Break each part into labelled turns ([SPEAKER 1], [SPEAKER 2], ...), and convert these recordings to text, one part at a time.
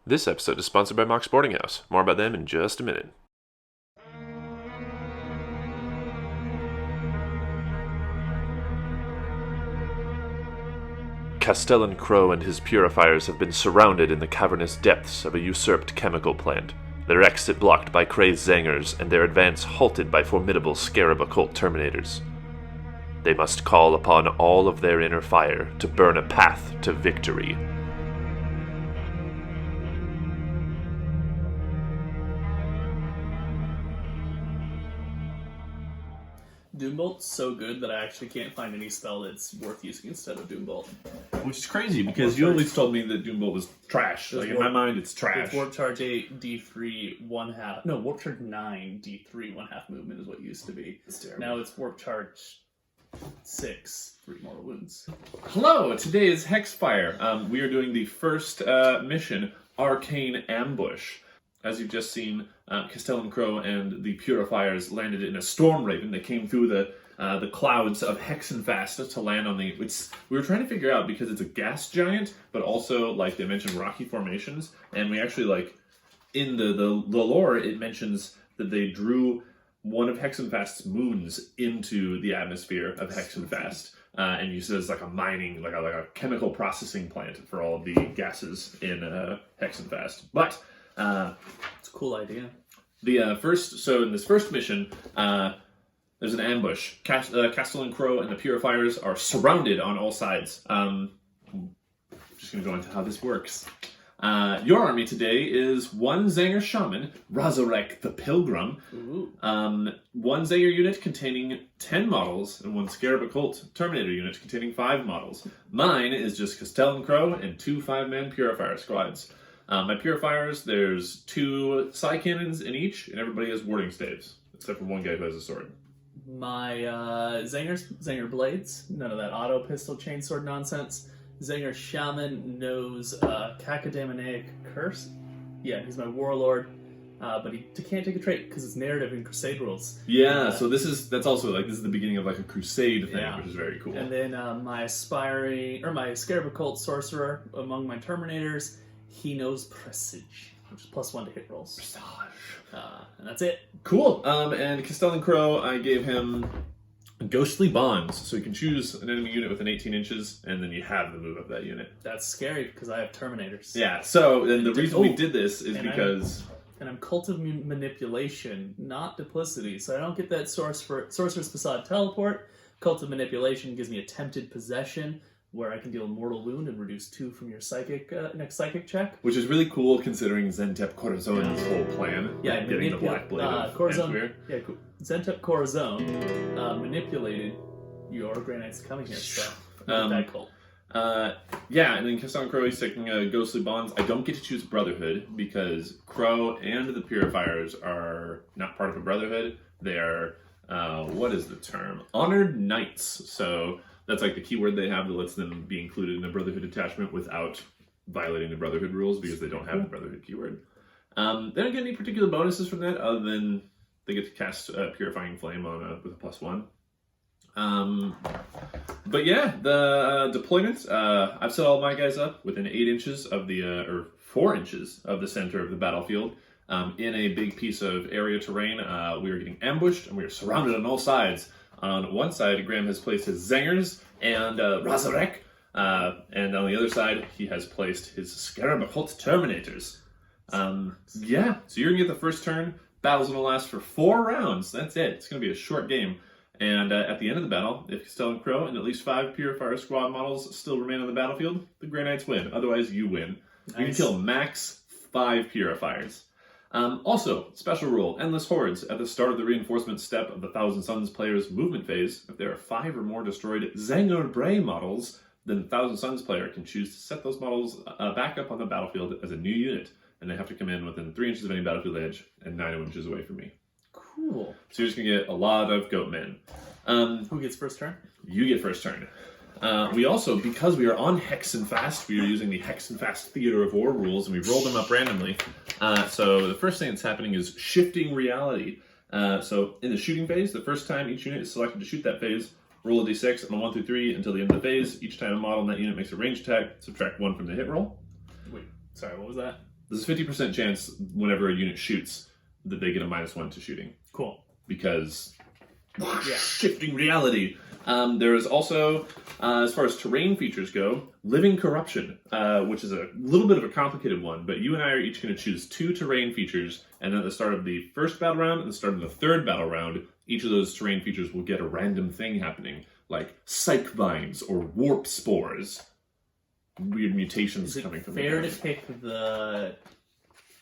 [SPEAKER 1] This episode is sponsored by Mox Boarding House. More about them in just a minute. Castellan Crowe and his Purifiers have been surrounded in the cavernous depths of a usurped chemical plant, their exit blocked by crazed zangers and their advance halted by formidable scarab occult terminators. They must call upon all of their inner fire to burn a path to victory.
[SPEAKER 2] Doombolt's so good that I actually can't find any spell that's worth using instead of Doombolt.
[SPEAKER 3] Which is crazy, because you always told me that Doombolt was trash. Like, in my mind, it's trash.
[SPEAKER 2] It's Warp Charge 8, D3, 1/2. No, Warp Charge 9, D3, 1/2 movement is what it used to be.
[SPEAKER 3] It's terrible.
[SPEAKER 2] Now it's Warp Charge 6, 3 mortal wounds.
[SPEAKER 3] Hello, today is Hexfire. We are doing the first mission, Arcane Ambush. As you've just seen, Castellan Crowe and the Purifiers landed in a storm raven. They came through the clouds of Hexenfast to land on the... we were trying to figure out, because it's a gas giant, but also, like, they mentioned rocky formations, and we actually, like, in the lore, it mentions that they drew one of Hexenfast's moons into the atmosphere of Hexenfast, and used it as, like, a mining, like a chemical processing plant for all of the gases in Hexenfast. But...
[SPEAKER 2] it's a cool idea.
[SPEAKER 3] So in this first mission, there's an ambush. Castellan Crowe and the Purifiers are surrounded on all sides. I'm just going to go into how this works. Your army today is one Zanger Shaman, Razorek the Pilgrim, one Zanger unit containing 10 models, and one Scarab Occult Terminator unit containing 5 models. Mine is just Castellan Crowe and 2 5-man Purifier squads. My Purifiers, there's 2 Psy Cannons in each, and everybody has warding staves, except for one guy who has a sword.
[SPEAKER 2] My Zanger Blades, none of that auto pistol chainsword nonsense. Zanger Shaman knows Cacodemoniac Curse. Yeah, he's my warlord, but he can't take a trait because it's narrative in Crusade rules.
[SPEAKER 3] Yeah, so this is the beginning of like a Crusade thing, which is very cool.
[SPEAKER 2] And then my Scarab Occult Sorcerer among my Terminators. He knows Presage, which is +1 to hit rolls.
[SPEAKER 3] Presage.
[SPEAKER 2] And that's it.
[SPEAKER 3] Cool. And Castellan Crowe, I gave him Ghostly Bonds, so you can choose an enemy unit within 18 inches, and then you have the move of that unit.
[SPEAKER 2] That's scary, because I have Terminators.
[SPEAKER 3] Yeah, so and the reason we did this is because...
[SPEAKER 2] I'm Cult of Manipulation, not Duplicity, so I don't get that Sorcerous Facade Teleport. Cult of Manipulation gives me Attempted Possession, where I can deal a mortal wound and reduce 2 from your next psychic check.
[SPEAKER 3] Which is really cool considering Xentep Korazon's whole plan.
[SPEAKER 2] Yeah,
[SPEAKER 3] like getting the Black Blade of
[SPEAKER 2] Korazon. Yeah, Xentep Korazon manipulated your Grey Knights coming here, so that cult.
[SPEAKER 3] Yeah, and then Castellan Crowe is taking Ghostly Bonds. I don't get to choose Brotherhood because Crowe and the Purifiers are not part of a Brotherhood. They are, what is the term? Honored Knights. So... that's like the keyword they have that lets them be included in a Brotherhood attachment without violating the Brotherhood rules because they don't have the Brotherhood keyword. They don't get any particular bonuses from that other than they get to cast Purifying Flame on with a +1. But yeah, the deployment, I've set all my guys up within 8 inches of or 4 inches of the center of the battlefield. In a big piece of area terrain, we are getting ambushed and we are surrounded on all sides. On one side, Graham has placed his Zangers and Razorek, and on the other side, he has placed his Scarab Occult Terminators. Yeah, so you're going to get the first turn. Battle's going to last for 4 rounds. That's it. It's going to be a short game. And at the end of the battle, if Castellan Crowe and at least 5 Purifier squad models still remain on the battlefield, the Grey Knights win. Otherwise, you win. Nice. You can kill max 5 Purifiers. Also, special rule, Endless Hordes. At the start of the reinforcement step of the Thousand Suns player's movement phase, if there are 5 or more destroyed Zanger Bray models, then the Thousand Suns player can choose to set those models back up on the battlefield as a new unit, and they have to come in within 3 inches of any battlefield edge and 9 inches away from me.
[SPEAKER 2] Cool.
[SPEAKER 3] So you're just going to get a lot of goat men.
[SPEAKER 2] Who gets first turn?
[SPEAKER 3] You get first turn. We also, because we are on Hexenfast, we are using the Hexenfast Theater of War rules, and we've rolled them up randomly. So the first thing that's happening is shifting reality. So in the shooting phase, the first time each unit is selected to shoot that phase, roll a d6 on a 1 through 3 until the end of the phase. Each time a model in that unit makes a ranged attack, subtract 1 from the hit roll.
[SPEAKER 2] Wait, sorry, what was that?
[SPEAKER 3] There's a 50% chance whenever a unit shoots that they get a -1 to shooting.
[SPEAKER 2] Cool.
[SPEAKER 3] Because shifting reality. There is also, as far as terrain features go, Living Corruption, which is a little bit of a complicated one, but you and I are each going to choose 2 terrain features, and then at the start of the first battle round and the start of the third battle round, each of those terrain features will get a random thing happening, like Psych Vines or Warp Spores. Weird mutations coming from the
[SPEAKER 2] fair
[SPEAKER 3] ground.
[SPEAKER 2] to pick the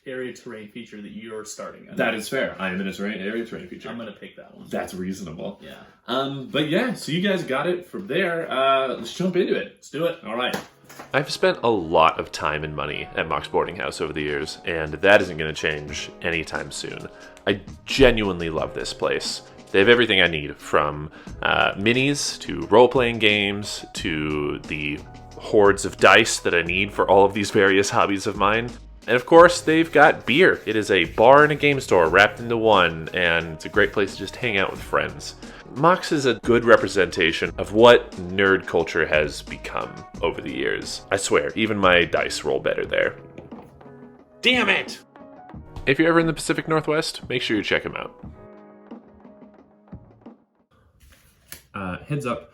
[SPEAKER 2] area terrain feature that you're starting on?
[SPEAKER 3] That is fair. I am in a area terrain feature.
[SPEAKER 2] I'm going to pick that one.
[SPEAKER 3] That's reasonable.
[SPEAKER 2] Yeah.
[SPEAKER 3] But yeah, so you guys got it from there. Let's jump into it.
[SPEAKER 2] Let's do it.
[SPEAKER 3] All right.
[SPEAKER 1] I've spent a lot of time and money at Mock's boarding house over the years, and that isn't going to change anytime soon. I genuinely love this place. They have everything I need, from minis to role-playing games to the hordes of dice that I need for all of these various hobbies of mine. And of course, they've got beer. It is a bar and a game store wrapped into one, and it's a great place to just hang out with friends. Mox is a good representation of what nerd culture has become over the years. I swear, even my dice roll better there. Damn it! If you're ever in the Pacific Northwest, make sure you check them out.
[SPEAKER 3] Heads up,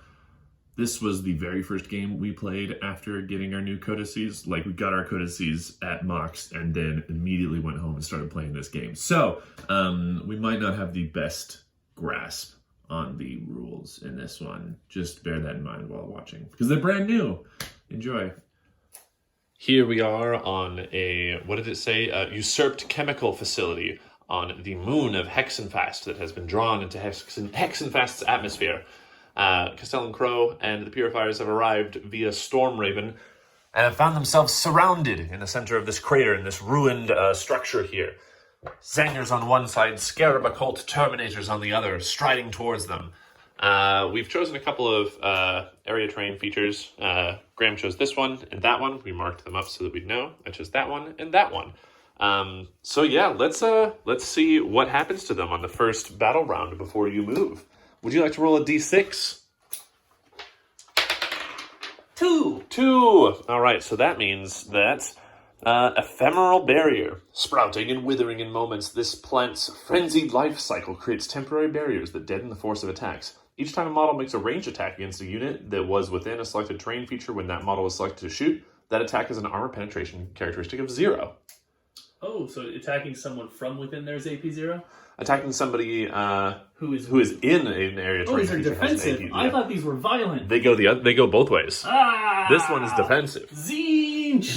[SPEAKER 3] this was the very first game we played after getting our new codices. Like, we got our codices at Mox and then immediately went home and started playing this game. So, we might not have the best grasp on the rules in this one. Just bear that in mind while watching, because they're brand new. Enjoy.
[SPEAKER 1] Here we are on a, what did it say? A usurped chemical facility on the moon of Hexenfast that has been drawn into Hexenfast's atmosphere. Castellan Crowe and the Purifiers have arrived via Storm Raven and have found themselves surrounded in the center of this crater, in this ruined structure here. Zangers on one side, Scarab Occult Terminators on the other, striding towards them. We've chosen a couple of area terrain features. Graham chose this one and that one. We marked them up so that we'd know. I chose that one and that one. So yeah, let's see what happens to them on the first battle round before you move. Would you like to roll a d6?
[SPEAKER 2] 2.
[SPEAKER 1] 2. All right, so that means that ephemeral barrier. Sprouting and withering in moments, this plant's frenzied life cycle creates temporary barriers that deaden the force of attacks. Each time a model makes a ranged attack against a unit that was within a selected terrain feature when that model was selected to shoot, that attack has an armor penetration characteristic of 0.
[SPEAKER 2] Oh, so attacking someone from within there is AP 0?
[SPEAKER 1] Attacking somebody
[SPEAKER 2] who is
[SPEAKER 1] in an area terrain
[SPEAKER 2] these are
[SPEAKER 1] feature has an
[SPEAKER 2] defensive.
[SPEAKER 1] AP,
[SPEAKER 2] I thought these were violent.
[SPEAKER 1] They go both ways. This one is defensive.
[SPEAKER 2] Zinch!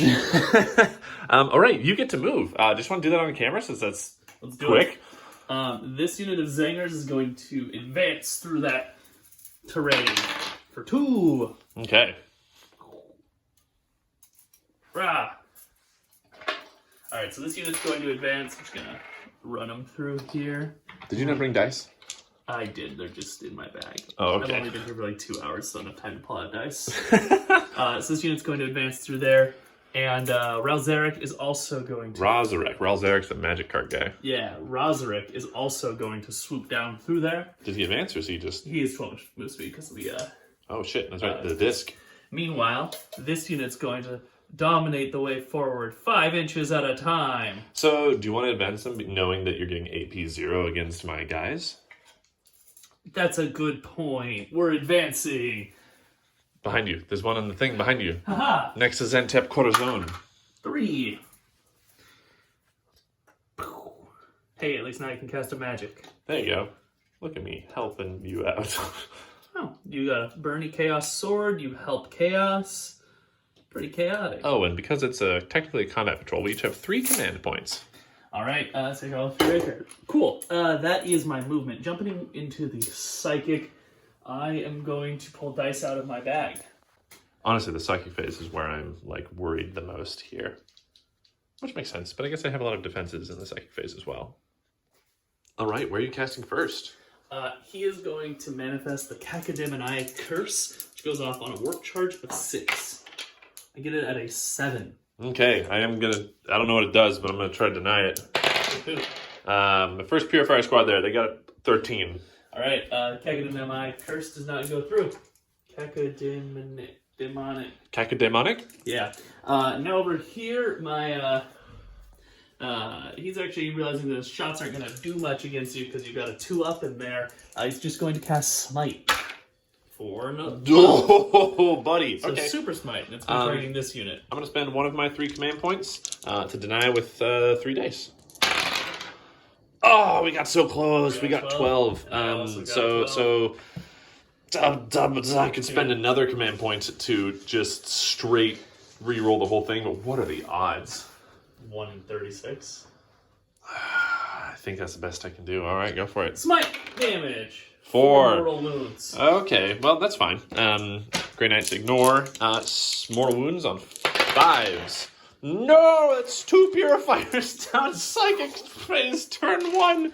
[SPEAKER 1] All right, you get to move. Just want to do that on camera since that's
[SPEAKER 2] Let's do
[SPEAKER 1] quick.
[SPEAKER 2] it. This unit of Zangers is going to advance through that terrain for 2.
[SPEAKER 1] Okay.
[SPEAKER 2] Rah! Alright, so this unit's going to advance. I'm just going to run them through here.
[SPEAKER 1] Did you not bring dice?
[SPEAKER 2] I did. They're just in my bag.
[SPEAKER 1] Oh, okay.
[SPEAKER 2] I've only been here for like 2 hours, so enough time to pull out dice. So this unit's going to advance through there. And Ralzarek is also going to...
[SPEAKER 1] Ralzarek's the magic card guy.
[SPEAKER 2] Yeah, Razarek is also going to swoop down through there.
[SPEAKER 1] Did he advance or is he just...
[SPEAKER 2] He is 12 move speed because of the...
[SPEAKER 1] Oh shit, that's right, the disc.
[SPEAKER 2] Meanwhile, this unit's going to dominate the way forward 5 inches at a time.
[SPEAKER 1] So, do you want to advance them knowing that you're getting AP 0 against my guys?
[SPEAKER 2] That's a good point. We're advancing.
[SPEAKER 1] Behind you. There's one on the thing behind you.
[SPEAKER 2] Haha.
[SPEAKER 1] Next to Xentep Korazon.
[SPEAKER 2] 3. Hey, at least now you can cast a magic.
[SPEAKER 1] There you go. Look at me, helping you out.
[SPEAKER 2] Oh, you got a Burny Chaos Sword. You help Chaos. Pretty chaotic.
[SPEAKER 1] Oh, and because it's technically a combat patrol, we each have 3 command points.
[SPEAKER 2] All right, so go through right here. Cool. That is my movement. Jumping into the psychic, I am going to pull dice out of my bag.
[SPEAKER 1] Honestly, the psychic phase is where I'm like worried the most here. Which makes sense, but I guess I have a lot of defenses in the psychic phase as well. All right, where are you casting first?
[SPEAKER 2] He is going to manifest the Cacodemoniac Curse, which goes off on a warp charge of 6. I get it at a 7.
[SPEAKER 1] Okay, I don't know what it does, but I'm gonna try to deny it. The first Purifier squad there, they got 13.
[SPEAKER 2] All right, Cacodemoniac Curse does not go through. Cacodemonic.
[SPEAKER 1] Cacodemonic?
[SPEAKER 2] Yeah. Now over here, my He's actually realizing that his shots aren't going to do much against you because you've got a 2-up in there. He's just going to cast Smite.
[SPEAKER 4] Oh, buddy.
[SPEAKER 2] So
[SPEAKER 4] okay.
[SPEAKER 2] Super Smite, and it's targeting this unit.
[SPEAKER 4] I'm going to spend one of my 3 command points to deny with 3 dice. Oh, we got so close. We got 12. So I could spend another command point to just straight re-roll the whole thing, but what are the odds?
[SPEAKER 2] 1 in 36.
[SPEAKER 4] I think that's the best I can do. All right, go for it.
[SPEAKER 2] Smite damage.
[SPEAKER 4] 4
[SPEAKER 2] mortal wounds.
[SPEAKER 4] Okay, well, that's fine. Grey Knights ignore. Mortal wounds on 5s. No, that's 2 Purifiers down. Psychic phase turn 1.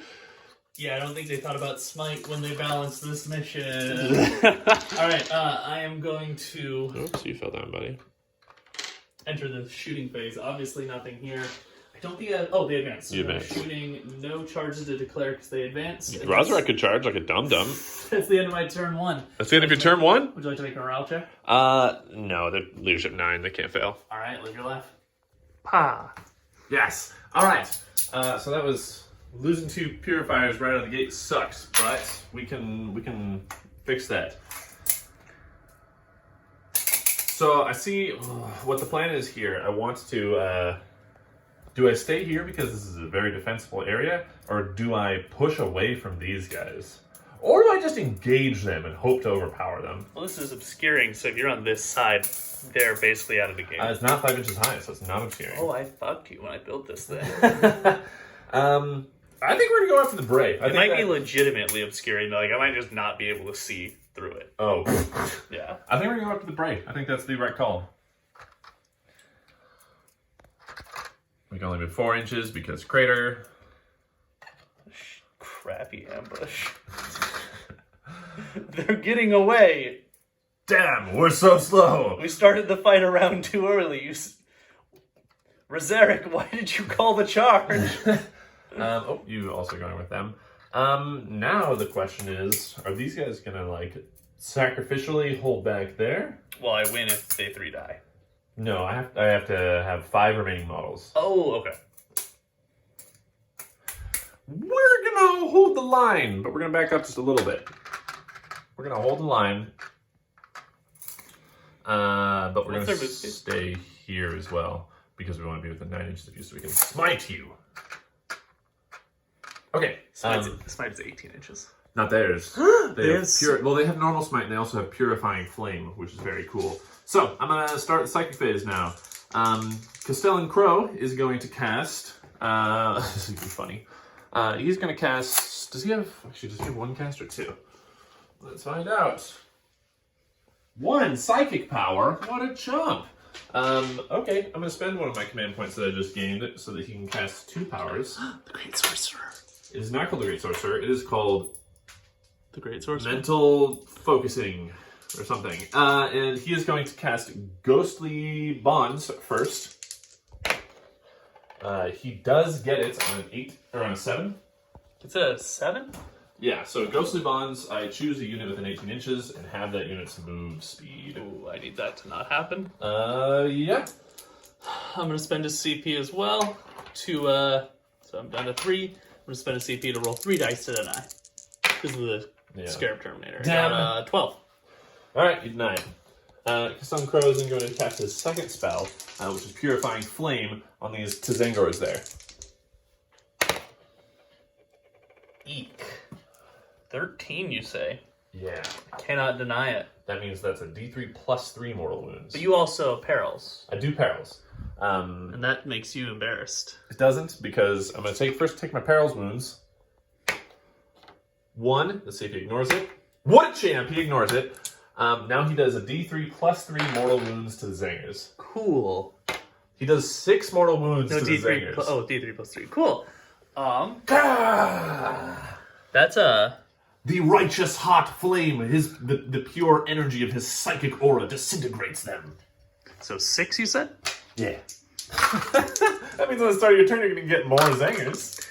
[SPEAKER 2] Yeah, I don't think they thought about Smite when they balanced this mission. Alright, I am going to...
[SPEAKER 4] Oops, you fell down, buddy.
[SPEAKER 2] Enter the shooting phase. Obviously nothing here. I don't think I... Oh, they advanced.
[SPEAKER 4] You advanced.
[SPEAKER 2] Shooting, no charges to declare because they advanced.
[SPEAKER 4] Razorek could charge like a dum-dum.
[SPEAKER 2] That's the end of my turn 1.
[SPEAKER 4] That's the end of your turn 1?
[SPEAKER 2] Would you like to make a morale check?
[SPEAKER 4] No, they're leadership 9. They can't fail.
[SPEAKER 2] Alright, live your life.
[SPEAKER 3] Pa. Yes. All right. So that was losing 2 Purifiers right out of the gate sucks, but we can fix that. So I see what the plan is here. I want to. Do I stay here because this is a very defensible area, or do I push away from these guys? Or do I just engage them and hope to overpower them?
[SPEAKER 2] Well, this is obscuring, so if you're on this side, they're basically out of the game.
[SPEAKER 3] It's not 5 inches high, so it's not obscuring.
[SPEAKER 2] Oh, I fucked you when I built this thing.
[SPEAKER 3] I think we're gonna go after the Brave.
[SPEAKER 2] It might be legitimately obscuring, though. Like, I might just not be able to see through it.
[SPEAKER 3] Oh.
[SPEAKER 2] Yeah.
[SPEAKER 3] I think we're gonna go after the Brave. I think that's the right call. We can only move 4 inches because crater.
[SPEAKER 2] Crappy ambush. They're getting away.
[SPEAKER 3] Damn, we're so slow.
[SPEAKER 2] We started the fight around too early. Razorek, why did you call the charge?
[SPEAKER 3] You also going with them. Now the question is, are these guys gonna like sacrificially hold back there?
[SPEAKER 2] Well, I win if they 3 die.
[SPEAKER 3] No, I have to have 5 remaining models.
[SPEAKER 2] Oh, okay.
[SPEAKER 3] We're gonna hold the line, but we're gonna back up just a little bit. We're gonna hold the line, but we're gonna stay here as well because we want to be within 9 inches of you, so we can smite you. Okay,
[SPEAKER 2] Smite is 18 inches.
[SPEAKER 3] not theirs. They have normal smite, and they also have purifying flame, which is very cool. So I'm gonna start the psychic phase now. Castellan Crowe is going to cast. This is gonna be funny. He's going to cast... Does he have 1 cast or 2? Let's find out. 1 psychic power. What a chump. Okay, I'm going to spend one of my command points that I just gained so that he can cast 2 powers.
[SPEAKER 2] The Great Sorcerer.
[SPEAKER 3] It is not called the Great Sorcerer. It is called...
[SPEAKER 2] The Great Sorcerer.
[SPEAKER 3] Mental Focusing or something. And he is going to cast Ghostly Bonds first. He does get it on an 8 or on a 7.
[SPEAKER 2] It's a 7?
[SPEAKER 3] Yeah, so Ghostly Bonds, I choose a unit within 18 inches and have that unit's move speed.
[SPEAKER 2] Ooh, I need that to not happen.
[SPEAKER 3] Yeah.
[SPEAKER 2] I'm going to spend a CP as well to, so I'm down to 3. I'm going to spend a CP to roll 3 dice to deny. Because of the Scarab Terminator.
[SPEAKER 3] Damn.
[SPEAKER 2] 12.
[SPEAKER 3] Alright, you deny it. Castellan Crowe is then going to cast his second spell, which is Purifying Flame, on these Tzengors there.
[SPEAKER 2] Eek. 13, you say?
[SPEAKER 3] Yeah.
[SPEAKER 2] I cannot deny it.
[SPEAKER 3] That means that's a D3 plus 3 mortal wounds.
[SPEAKER 2] But you also perils.
[SPEAKER 3] I do perils.
[SPEAKER 2] And that makes you embarrassed.
[SPEAKER 3] It doesn't, because I'm going to take my perils wounds. 1, let's see if he ignores it. What a champ! He ignores it. Now he does a D3 plus 3 mortal wounds to the Zangers.
[SPEAKER 2] Cool.
[SPEAKER 3] He does 6 mortal wounds to the Zangers.
[SPEAKER 2] D3 plus 3. Cool. That's a...
[SPEAKER 3] The righteous hot flame, the pure energy of his psychic aura disintegrates them.
[SPEAKER 2] So 6, you said?
[SPEAKER 3] Yeah. That means at the start of your turn you're going to get more Zangers.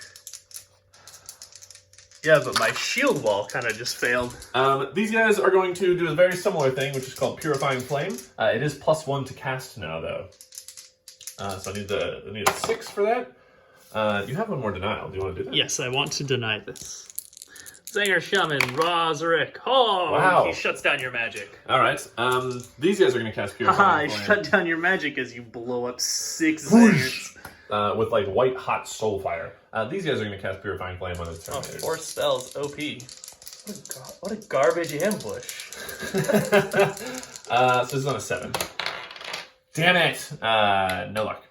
[SPEAKER 2] Yeah, but my shield wall kind of just failed.
[SPEAKER 3] These guys are going to do a very similar thing, which is called Purifying Flame. It is +1 to cast now, though. So I need a 6 for that.
[SPEAKER 4] You have one more denial. Do you want to do that?
[SPEAKER 2] Yes, I want to deny this. Zanger Shaman, Rozric. Oh,
[SPEAKER 4] Wow.
[SPEAKER 2] he shuts down your magic.
[SPEAKER 4] All right. These guys are going to cast
[SPEAKER 2] Haha,
[SPEAKER 4] Purifying
[SPEAKER 2] I
[SPEAKER 4] Flame
[SPEAKER 2] shut down your magic as you blow up 6 Zangers.
[SPEAKER 4] with like white hot soul fire. These guys are going to cast Purifying Flame on his
[SPEAKER 2] Oh,
[SPEAKER 4] Terminators.
[SPEAKER 2] 4 spells, OP. What a garbage ambush.
[SPEAKER 4] So this is on a 7. Damn it! No luck.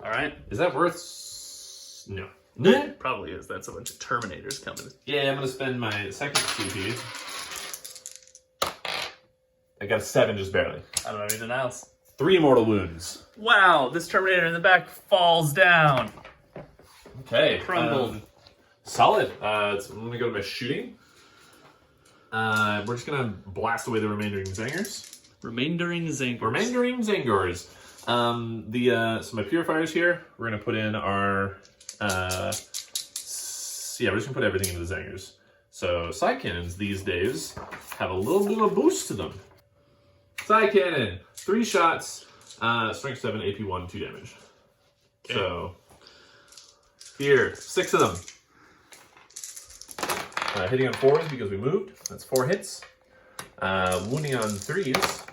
[SPEAKER 2] Alright.
[SPEAKER 4] Is that worth? No.
[SPEAKER 2] It probably is. That's a bunch of Terminators coming.
[SPEAKER 4] Yeah, I'm going to spend my second CP. I got a 7 just barely.
[SPEAKER 2] I don't have any denials.
[SPEAKER 4] 3 mortal wounds.
[SPEAKER 2] Wow, this Terminator in the back falls down.
[SPEAKER 4] Okay.
[SPEAKER 2] Crumbled.
[SPEAKER 4] Solid. I'm going to go to my shooting. We're just going to blast away the remaining Zangers.
[SPEAKER 2] Remaindering Zangers.
[SPEAKER 4] Remaindering Zangors. So my Purifiers here, we're going to put in our... we're just going to put everything into the Zangers. So side cannons these days have a little bit of a boost to them. Side cannon, 3 shots, strength 7, AP 1, 2 damage. Okay. So here, 6 of them. Hitting on 4s because we moved. That's 4 hits. Wounding on 3s,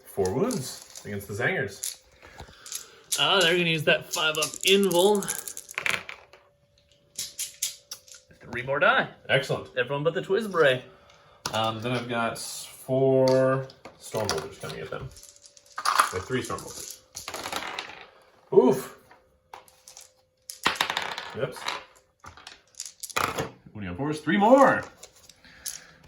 [SPEAKER 4] 4 wounds against the Zangers.
[SPEAKER 2] They're going to use that 5-up invul. 3 more die.
[SPEAKER 4] Excellent.
[SPEAKER 2] Everyone but the Twisbray.
[SPEAKER 4] Then I've got 4 Stormbolters coming at them. So 3 Stormbolters. Oof. Yep. Wounding on 4s, 3 more.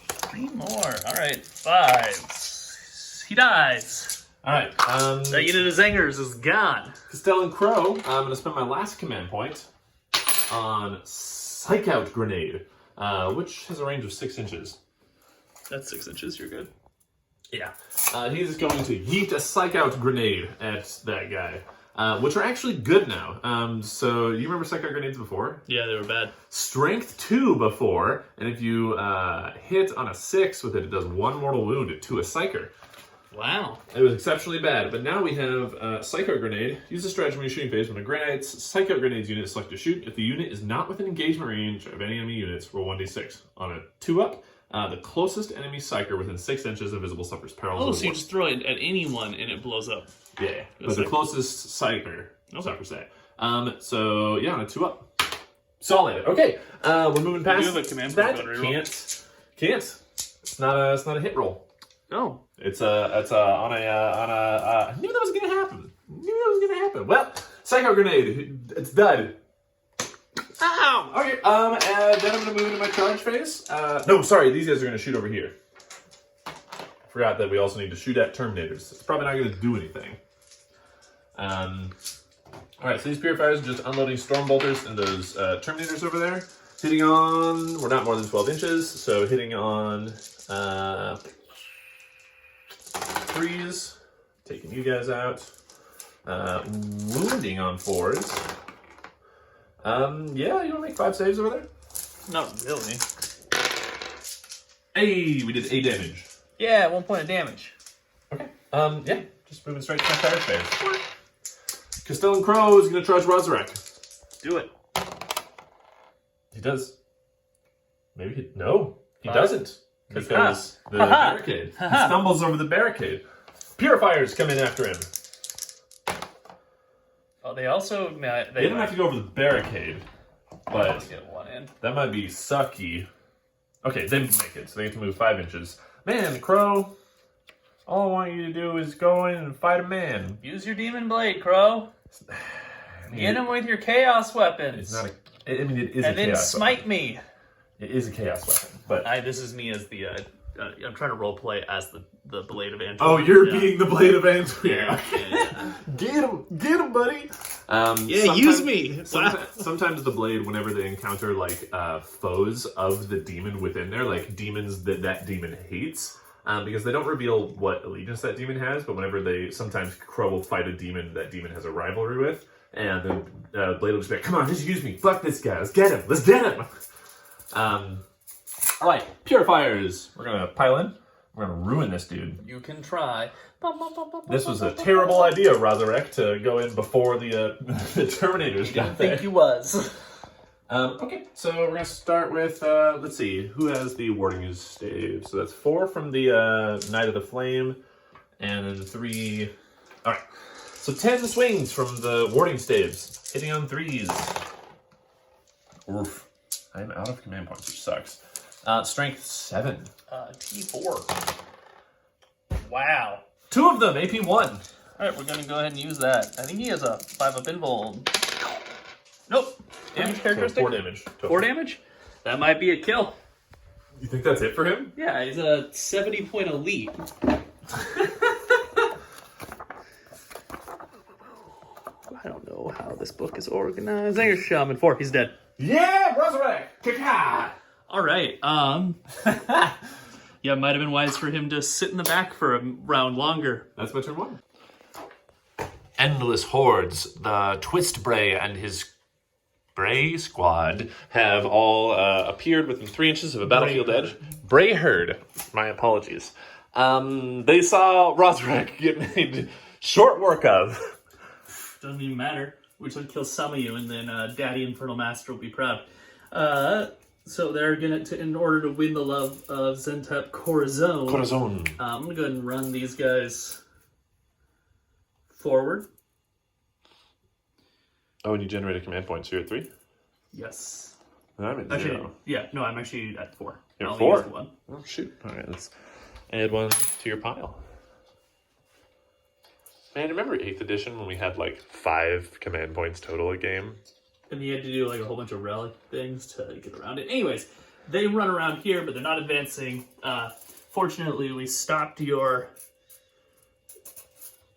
[SPEAKER 2] 3 more. All right, 5. He dies.
[SPEAKER 4] All right.
[SPEAKER 2] That unit of Zangers is gone.
[SPEAKER 4] Castellan Crowe. I'm going to spend my last command point on Psych Out Grenade, which has a range of 6 inches.
[SPEAKER 2] That's 6 inches. You're good.
[SPEAKER 4] Yeah. He's going to yeet a Psych Out Grenade at that guy, which are actually good now. So you remember Psych Out Grenades before?
[SPEAKER 2] Yeah, they were bad.
[SPEAKER 4] Strength 2 before, and if you hit on a 6 with it, it does 1 mortal wound to a Psyker.
[SPEAKER 2] Wow.
[SPEAKER 4] It was exceptionally bad, but now we have Psycho Grenade. Use the strategy when you're shooting phase. When a grenade Psycho Grenade's unit is selected to shoot, if the unit is not within engagement range of any enemy units, roll 1d6. On a 2-up, the closest enemy Psyker within 6 inches of visible suffers perils.
[SPEAKER 2] Oh, so you just throw it at anyone and it blows up.
[SPEAKER 4] Yeah, but the closest Psyker suffers that. So yeah, on a 2-up. Solid. Okay, we're moving past
[SPEAKER 2] do have a command
[SPEAKER 4] that.
[SPEAKER 2] point reroll.
[SPEAKER 4] Can't. It's not a hit roll.
[SPEAKER 2] Oh.
[SPEAKER 4] It's on a I knew that was gonna happen. Well, Psycho Grenade, it's dead. Ow! Okay, then I'm gonna move into my charge phase. No, sorry, these guys are gonna shoot over here. Forgot that we also need to shoot at Terminators. It's probably not gonna do anything. Alright, so these Purifiers are just unloading Stormbolters and those Terminators over there. Hitting on, we're not more than 12 inches, so hitting on 3s, taking you guys out. Wounding on 4s. Yeah, you want to make 5 saves over there?
[SPEAKER 2] Not really.
[SPEAKER 4] Hey, we did 8 damage.
[SPEAKER 2] Yeah, 1 point of damage.
[SPEAKER 4] Okay. Yeah, just moving straight to my charge phase. Castellan Crowe is going to charge Rozric.
[SPEAKER 2] Do it.
[SPEAKER 4] He does. Maybe he doesn't. Because the barricade. He stumbles over the barricade. Purifiers come in after him.
[SPEAKER 2] Oh, they also...
[SPEAKER 4] They don't have to go over the barricade, but
[SPEAKER 2] get 1 in.
[SPEAKER 4] that might be sucky. Okay, they make it, so they get to move 5 inches. Man, Crow, all I want you to do is go in and fight a man.
[SPEAKER 2] Use your Demon Blade, Crow. Get him with your Chaos Weapons.
[SPEAKER 4] It's not a... I mean, it is
[SPEAKER 2] and
[SPEAKER 4] a Chaos weapon.
[SPEAKER 2] And then smite me.
[SPEAKER 4] It is a Chaos weapon, but...
[SPEAKER 2] This is me as the... I'm trying to roleplay as the Blade of Antwerp.
[SPEAKER 4] Oh, you're being the Blade of Antwerp.
[SPEAKER 2] Yeah.
[SPEAKER 4] Get him, buddy.
[SPEAKER 2] Use me.
[SPEAKER 4] Sometimes the Blade, whenever they encounter like foes of the demon within there, like demons that demon hates, because they don't reveal what allegiance that demon has, but whenever sometimes Crow will fight a demon that demon has a rivalry with, and the Blade will just be like, come on, just use me. Fuck this guy. Let's get him. All right, Purifiers. We're going to pile in.
[SPEAKER 3] We're gonna ruin this dude.
[SPEAKER 2] You can try.
[SPEAKER 3] This was a terrible idea, Razorek, to go in before the Terminators got there.
[SPEAKER 2] I think he was.
[SPEAKER 3] Okay, so we're gonna start with let's see, who has the warding stave? So that's 4 from the Knight of the Flame, and then 3. All right, so 10 swings from the warding staves, hitting on 3s. Oof, I'm out of command points, which sucks. Strength 7.
[SPEAKER 2] T4. Wow.
[SPEAKER 3] 2 of them, AP 1.
[SPEAKER 2] All right, we're gonna go ahead and use that. I think he has a 5 up invuln. Nope. Damage characteristic.
[SPEAKER 3] 4 damage. Total.
[SPEAKER 2] 4 damage. That might be a kill.
[SPEAKER 3] You think that's it for him?
[SPEAKER 2] Yeah, he's a 70-point elite. I don't know how this book is organized. There's Shaman 4. He's dead.
[SPEAKER 3] Yeah, Resurrect! Kaka!
[SPEAKER 2] All right. Yeah, it might have been wise for him to sit in the back for a round longer.
[SPEAKER 3] That's my turn 1.
[SPEAKER 1] Endless hordes, the Twist Bray and his Bray squad have all appeared within 3 inches of a battlefield edge. Bray herd. My apologies. They saw Rosrek get made short work of.
[SPEAKER 2] Doesn't even matter. We're just gonna kill some of you, and then Daddy Infernal Master will be proud. So they're gonna, in order to win the love of Xentep Korazon, I'm gonna go ahead and run these guys forward.
[SPEAKER 1] Oh, and you generate a command point, so you're at 3?
[SPEAKER 2] Yes.
[SPEAKER 1] I'm at
[SPEAKER 2] Actually,
[SPEAKER 1] 0.
[SPEAKER 2] yeah, no, I'm actually at 4.
[SPEAKER 1] You're
[SPEAKER 2] I
[SPEAKER 1] at
[SPEAKER 2] only
[SPEAKER 1] 4?
[SPEAKER 2] used 1.
[SPEAKER 1] Oh, shoot. All right, let's add 1 to your pile. Man, remember 8th edition when we had like 5 command points total a game?
[SPEAKER 2] And you had to do like a whole bunch of relic things to get around it. Anyways, they run around here, but they're not advancing. Fortunately, we stopped your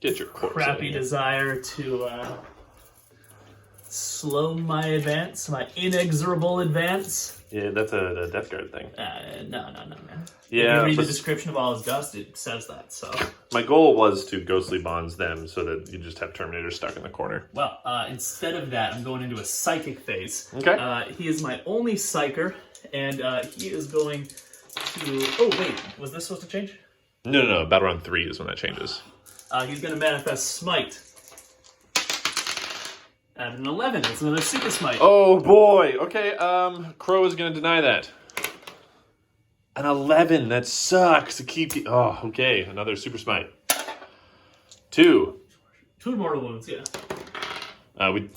[SPEAKER 1] Get your corpse
[SPEAKER 2] crappy
[SPEAKER 1] out of here.
[SPEAKER 2] desire to slow my advance, my inexorable advance.
[SPEAKER 1] Yeah, that's a Death Guard thing.
[SPEAKER 2] No, man.
[SPEAKER 1] Yeah,
[SPEAKER 2] If you read the
[SPEAKER 1] but-
[SPEAKER 2] description of all his dust, it says that, so.
[SPEAKER 1] My goal was to ghostly bonds them so that you just have Terminators stuck in the corner.
[SPEAKER 2] Well, instead of that, I'm going into a psychic phase.
[SPEAKER 1] Okay.
[SPEAKER 2] He is my only psyker, and he is going to... Oh, wait, was this supposed to change?
[SPEAKER 1] No. Battle round 3 is when that changes.
[SPEAKER 2] He's going to manifest Smite. At an 11, it's another Super Smite.
[SPEAKER 1] Oh boy. Okay. Crow is gonna deny that. An 11. That sucks to keep. Oh, okay. Another super smite. 2.
[SPEAKER 2] 2 mortal wounds, yeah.
[SPEAKER 1] We.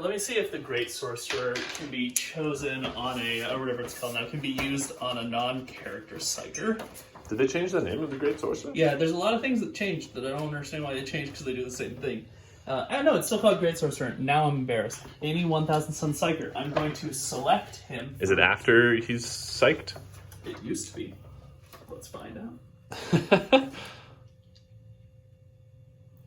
[SPEAKER 2] Let me see if the Great Sorcerer can be chosen on a, or whatever it's called now, can be used on a non-character psyker.
[SPEAKER 1] Did they change the name of the Great Sorcerer?
[SPEAKER 2] Yeah, there's a lot of things that changed that I don't understand why they changed because they do the same thing. I know, it's still called Great Sorcerer. Now I'm embarrassed. Any 1000 Sun Psyker. I'm going to select him.
[SPEAKER 1] Is it after he's psyched?
[SPEAKER 2] It used to be. Let's find out.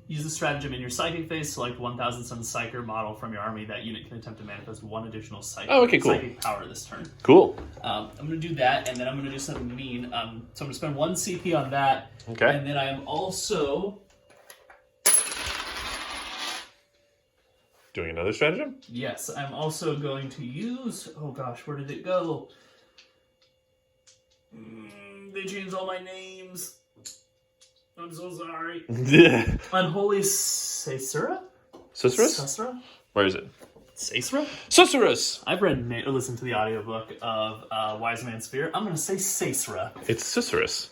[SPEAKER 2] Use the stratagem in your psychic phase. Select 1000 Sun Psyker model from your army. That unit can attempt to manifest 1 additional psychic, psychic power this turn.
[SPEAKER 1] Cool.
[SPEAKER 2] I'm going to do that, and then I'm going to do something mean. So I'm going to spend 1 CP on that.
[SPEAKER 1] Okay.
[SPEAKER 2] And then I am also...
[SPEAKER 1] Doing another stratagem?
[SPEAKER 2] Yes, I'm also going to use... Oh gosh, where did it go? They changed all my names. I'm so sorry.
[SPEAKER 1] Yeah.
[SPEAKER 2] Unholy Caesura?
[SPEAKER 1] Sorceress?
[SPEAKER 2] Caesura?
[SPEAKER 1] Where is it?
[SPEAKER 2] Caesura?
[SPEAKER 1] Sorceress!
[SPEAKER 2] I've read or listened to the audiobook of Wise Man's Fear. I'm going to say Caesura.
[SPEAKER 1] It's Sorceress.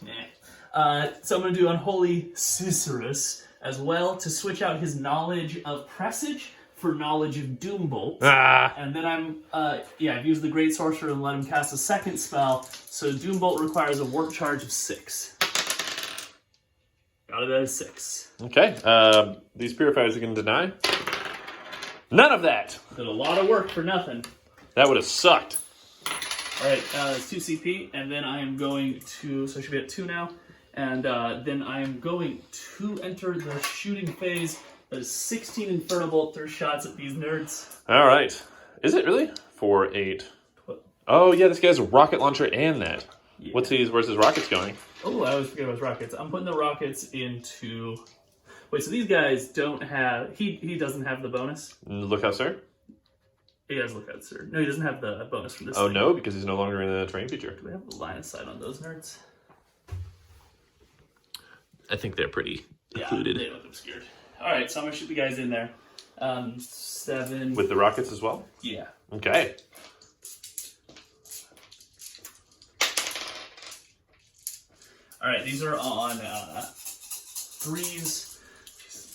[SPEAKER 2] So I'm going to do Unholy Sorceress as well to switch out his knowledge of Presage for knowledge of Doombolt.
[SPEAKER 1] Ah!
[SPEAKER 2] And then I've used the Great Sorcerer and let him cast a second spell. So Doombolt requires a work charge of 6. Got it at a 6.
[SPEAKER 1] Okay. These Purifiers are going to deny. None of that!
[SPEAKER 2] Did a lot of work for nothing.
[SPEAKER 1] That would have sucked.
[SPEAKER 2] Alright, it's 2 CP, and then I am going to... So I should be at 2 now. And then I am going to enter the shooting phase. That is 16 Inferno Bolt, 3 shots at these nerds.
[SPEAKER 1] Alright. Is it really? 4, 8. Oh, yeah, this guy's a rocket launcher and that.
[SPEAKER 2] Yeah.
[SPEAKER 1] Where's his rockets going?
[SPEAKER 2] Oh, I always forget about his rockets. I'm putting the rockets into... Wait, so these guys don't have... He doesn't have the bonus?
[SPEAKER 1] Look out, sir.
[SPEAKER 2] You guys look at sir. No, he doesn't have the bonus from this.
[SPEAKER 4] Oh
[SPEAKER 2] thing.
[SPEAKER 4] no, because he's no longer in the terrain feature.
[SPEAKER 2] Do we have the line of sight on those nerds?
[SPEAKER 4] I think they're pretty
[SPEAKER 2] Yeah,
[SPEAKER 4] occluded.
[SPEAKER 2] they look obscured. All right, so I'm gonna shoot the guys in there. 7
[SPEAKER 4] With the rockets as well?
[SPEAKER 2] Yeah.
[SPEAKER 4] Okay.
[SPEAKER 2] All right, these are on 3s.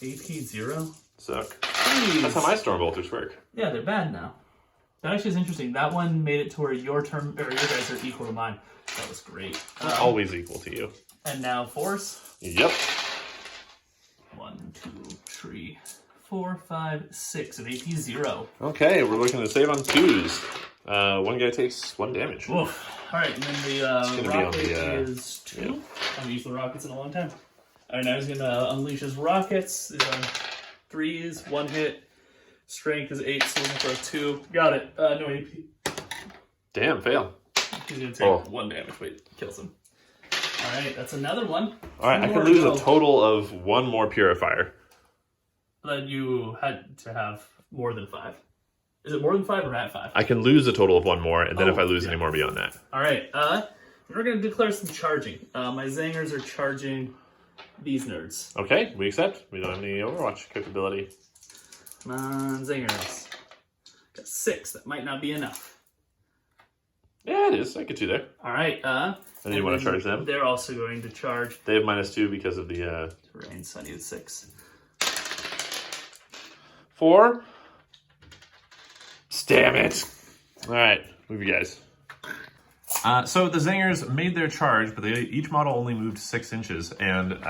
[SPEAKER 2] AP 0.
[SPEAKER 4] Suck.
[SPEAKER 2] Jeez.
[SPEAKER 4] That's how my storm bolters work.
[SPEAKER 2] Yeah, they're bad now. That actually is interesting. That one made it to where your turn or your guys are equal to mine. That was great.
[SPEAKER 4] Always equal to you.
[SPEAKER 2] And now force.
[SPEAKER 4] Yep.
[SPEAKER 2] 1, 2, 3, 4, 5, 6 of AP 0.
[SPEAKER 4] Okay, we're looking to save on 2s. One guy takes 1 damage.
[SPEAKER 2] Oof. All right, and then the
[SPEAKER 4] gonna be on
[SPEAKER 2] rocket
[SPEAKER 4] the,
[SPEAKER 2] is 2.
[SPEAKER 4] yeah.
[SPEAKER 2] I haven't used the rockets in a long time. All right, now he's gonna unleash his rockets. These are 3s, 1 hit. Strength is 8, so we're gonna throw 2. Got it. No AP.
[SPEAKER 4] Damn, fail.
[SPEAKER 2] He's gonna take
[SPEAKER 4] Oh.
[SPEAKER 2] 1 damage. Wait, kills him. All right, that's another one.
[SPEAKER 4] All right, I can lose a total of 1 more purifier.
[SPEAKER 2] Then you had to have more than 5. Is it more than 5 or at 5?
[SPEAKER 4] I can lose a total of 1 more, and then if I lose
[SPEAKER 2] yeah.
[SPEAKER 4] any more beyond that.
[SPEAKER 2] All right, we're gonna declare some charging. My Zangers are charging these nerds.
[SPEAKER 4] Okay, we accept. We don't have any Overwatch capability.
[SPEAKER 2] Come on, Zangers. Got 6. That might not be enough.
[SPEAKER 4] Yeah, it is. I get 2 there.
[SPEAKER 2] All right.
[SPEAKER 4] And then you want to charge them?
[SPEAKER 2] They're also going to charge.
[SPEAKER 4] They have -2 because of the
[SPEAKER 2] Terrain, so I need 6.
[SPEAKER 4] 4. Damn it. All right, move you guys. So the Zingers made their charge, but each model only moved 6 inches, and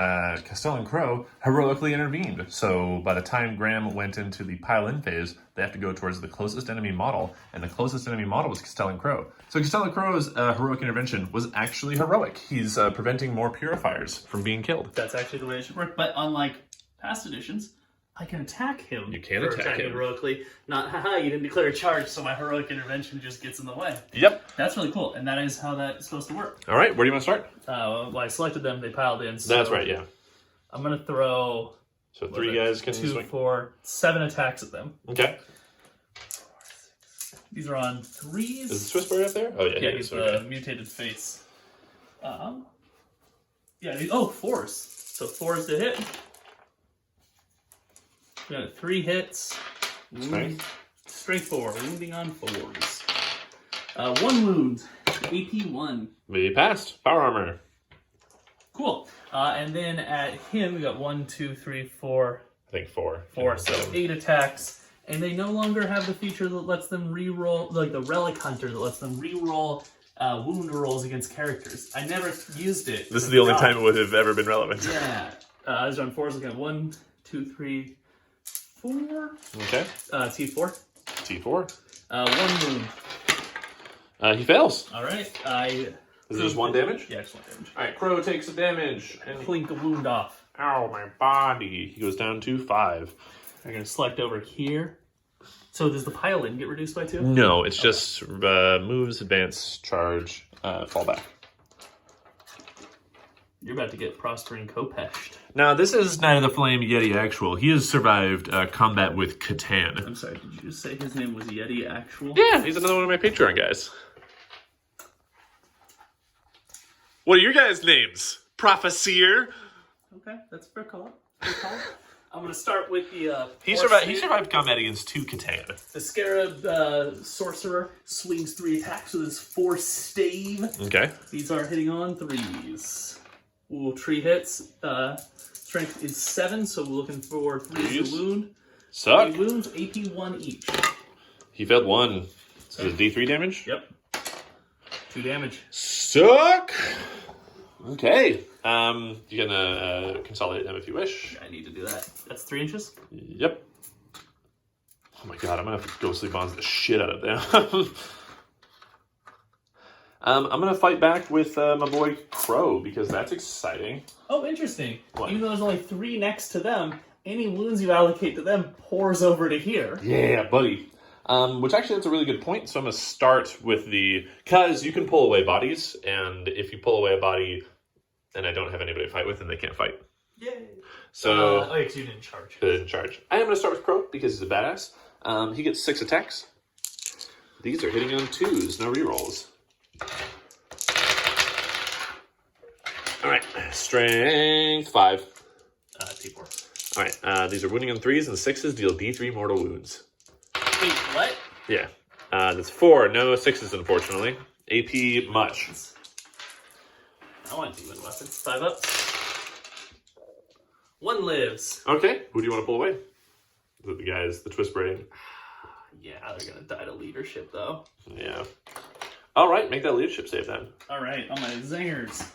[SPEAKER 4] Castellan Crowe heroically intervened. So by the time Graham went into the pile-in phase, they have to go towards the closest enemy model, and the closest enemy model was Castellan Crowe. So Castellan Crowe's heroic intervention was actually heroic. He's preventing more Purifiers from being killed.
[SPEAKER 2] That's actually the way it should work. But unlike past editions, I can attack him.
[SPEAKER 4] You can
[SPEAKER 2] for
[SPEAKER 4] attack
[SPEAKER 2] attacking
[SPEAKER 4] him.
[SPEAKER 2] heroically. Not, haha, you didn't declare a charge, so my heroic intervention just gets in the way.
[SPEAKER 4] Yep.
[SPEAKER 2] That's really cool, and that is how that's supposed to work.
[SPEAKER 4] All right, where do you want to start?
[SPEAKER 2] Well, I selected them, they piled in. So
[SPEAKER 4] That's right, yeah.
[SPEAKER 2] I'm going to throw...
[SPEAKER 4] So 3 guys can
[SPEAKER 2] 2,
[SPEAKER 4] swing.
[SPEAKER 2] 4, 7 attacks at them.
[SPEAKER 4] Okay.
[SPEAKER 2] These are on 3s.
[SPEAKER 4] Is the Swiss Boy up there? Oh, yeah.
[SPEAKER 2] Yeah,
[SPEAKER 4] he
[SPEAKER 2] he's
[SPEAKER 4] is. Okay.
[SPEAKER 2] the mutated face. Yeah, 4s. So 4s to hit. We got 3 hits. Strength 4, wounding on 4s. 1 wound, AP 1.
[SPEAKER 4] We passed. Power armor.
[SPEAKER 2] Cool. And then at him, we got 1, 2, 3, 4.
[SPEAKER 4] I think 4.
[SPEAKER 2] 4, so 8 attacks. And they no longer have the feature that lets them re-roll, like the Relic Hunter that lets them re-roll wound rolls against characters. I never used it.
[SPEAKER 4] This is the only time it would have ever been relevant.
[SPEAKER 2] Yeah. These are on 4s. Looking at 1, 2, 3, 4.
[SPEAKER 4] Okay.
[SPEAKER 2] T4.
[SPEAKER 4] T4.
[SPEAKER 2] 1 wound.
[SPEAKER 4] He fails.
[SPEAKER 2] All right.
[SPEAKER 4] Is it just 1 damage?
[SPEAKER 2] Yeah, just 1 damage.
[SPEAKER 4] All right, Crow takes a damage. And
[SPEAKER 2] Clink a wound off.
[SPEAKER 4] ow, my body. He goes down to 5.
[SPEAKER 2] I'm going to select over here. So does the pile in get reduced by 2?
[SPEAKER 4] No, it's just moves, advance, charge, fall back.
[SPEAKER 2] You're about to get Prospering Kopeshed.
[SPEAKER 4] Now, this is Night of the Flame Yeti Actual. He has survived combat with Catan.
[SPEAKER 2] I'm sorry, did you just say his name was Yeti Actual?
[SPEAKER 4] Yeah, he's another one of my Patreon guys. What are your guys' names? Prophecyr?
[SPEAKER 2] Okay, that's a fair call. I'm going to start with the...
[SPEAKER 4] He survived combat against 2 Catan.
[SPEAKER 2] The Scarab Sorcerer swings 3 attacks with his Force Stave.
[SPEAKER 4] Okay.
[SPEAKER 2] These are hitting on 3s. Ooh, 3 hits. Strength is 7, so we're looking for 3 to wound.
[SPEAKER 4] Suck.
[SPEAKER 2] 3 wounds, AP 1 each.
[SPEAKER 4] He failed 1. So it's D3 damage?
[SPEAKER 2] Yep. 2 damage.
[SPEAKER 4] Suck! Okay. You can consolidate them if you wish.
[SPEAKER 2] I need to do that. That's 3 inches?
[SPEAKER 4] Yep. Oh my god, I'm gonna have to ghostly bonds the shit out of them. I'm gonna fight back with my boy Crow because that's exciting.
[SPEAKER 2] Oh, interesting.
[SPEAKER 4] What?
[SPEAKER 2] Even though there's only 3 next to them, any wounds you allocate to them pours over to here.
[SPEAKER 4] Yeah, buddy. Which actually that's a really good point. So I'm gonna start with because you can pull away bodies, and if you pull away a body and I don't have anybody to fight with, then they can't fight.
[SPEAKER 2] Yay.
[SPEAKER 4] So
[SPEAKER 2] oh, because you didn't charge.
[SPEAKER 4] in charge. I am gonna start with Crow because he's a badass. He gets 6 attacks. These are hitting on 2s, no rerolls. All right, strength 5.
[SPEAKER 2] D4.
[SPEAKER 4] All right, these are wounding on 3s and 6s. Deal D3 mortal wounds.
[SPEAKER 2] Wait, what?
[SPEAKER 4] Yeah, that's 4. No 6s, unfortunately. AP much.
[SPEAKER 2] I want demon weapons. 5 up. 1 lives.
[SPEAKER 4] Okay, who do you want to pull away? Is it the guys, the twist braid?
[SPEAKER 2] Yeah, they're gonna die to leadership though.
[SPEAKER 4] Yeah. All right, make that leadership save then.
[SPEAKER 2] All right, on my zingers.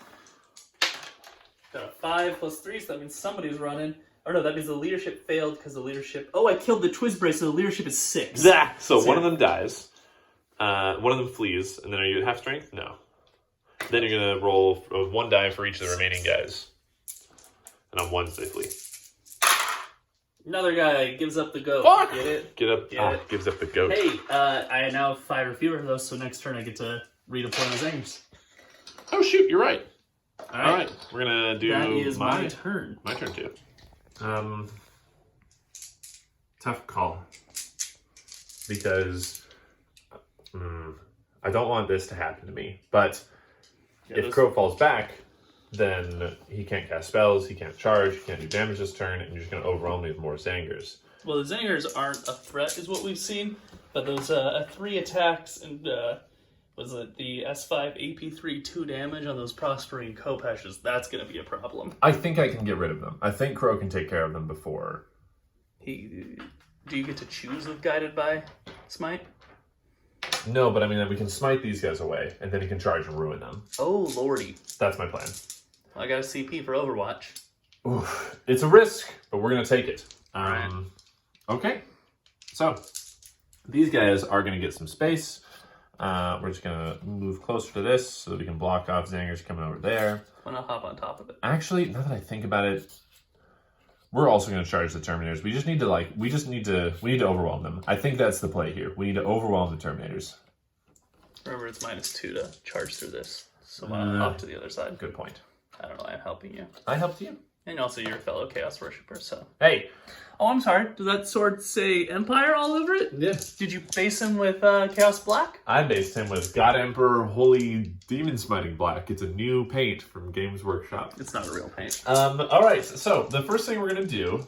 [SPEAKER 2] Got a 5 plus 3, so that means somebody's running. Or no, that means the leadership failed because the leadership... Oh, I killed the twist brace, so the leadership is 6.
[SPEAKER 4] So one of them dies. One of them flees, and then are you at half strength? No. Then you're going to roll 1 die for each of the remaining guys. And on 1s they flee.
[SPEAKER 2] Another guy gives up the goat.
[SPEAKER 4] Fuck!
[SPEAKER 2] Get it?
[SPEAKER 4] Get up.
[SPEAKER 2] Get it?
[SPEAKER 4] Gives up the goat.
[SPEAKER 2] Hey, I now have 5 or fewer of those, so next turn I get to redeploy my zingers.
[SPEAKER 4] Oh, shoot, you're right.
[SPEAKER 2] All
[SPEAKER 4] All right, we're going to do
[SPEAKER 2] That is my turn.
[SPEAKER 4] My turn, too. Tough call. Because I don't want this to happen to me. But if Crow falls back, then he can't cast spells, he can't charge, he can't do damage this turn, and you're just going to overwhelm me with more Zangers.
[SPEAKER 2] Well, the zingers aren't a threat, is what we've seen. But those 3 attacks and... was it the S5 AP3 2 damage on those Prospering Kopeshes? That's going to be a problem.
[SPEAKER 3] I think I can get rid of them. I think Crow can take care of them before.
[SPEAKER 2] Do you get to choose with Guided by Smite?
[SPEAKER 3] No, but I mean, we can smite these guys away, and then he can charge and ruin them.
[SPEAKER 2] Oh, lordy.
[SPEAKER 3] That's my plan.
[SPEAKER 2] I got a CP for Overwatch.
[SPEAKER 3] Oof. It's a risk, but we're going to take it.
[SPEAKER 2] Right.
[SPEAKER 3] Okay. So, these guys are going to get some space. We're just going to move closer to this so that we can block off Zangers coming over there.
[SPEAKER 2] Why not hop on top of it?
[SPEAKER 3] Actually, now that I think about it, we're also going to charge the Terminators. We need to overwhelm them. I think that's the play here. We need to overwhelm the Terminators.
[SPEAKER 2] Remember, it's -2 to charge through this. So hop to the other side.
[SPEAKER 3] Good point.
[SPEAKER 2] I don't know, I'm helping you.
[SPEAKER 3] I helped you.
[SPEAKER 2] And also you're a fellow Chaos Worshipper, so...
[SPEAKER 3] Hey!
[SPEAKER 2] Oh, I'm sorry. Does that sword say Empire all over it?
[SPEAKER 3] Yeah.
[SPEAKER 2] Did you base him with Chaos Black?
[SPEAKER 3] I based him with God Emperor Holy Demon Smiting Black. It's a new paint from Games Workshop.
[SPEAKER 2] It's not a real paint.
[SPEAKER 3] Alright, so the first thing we're going to do...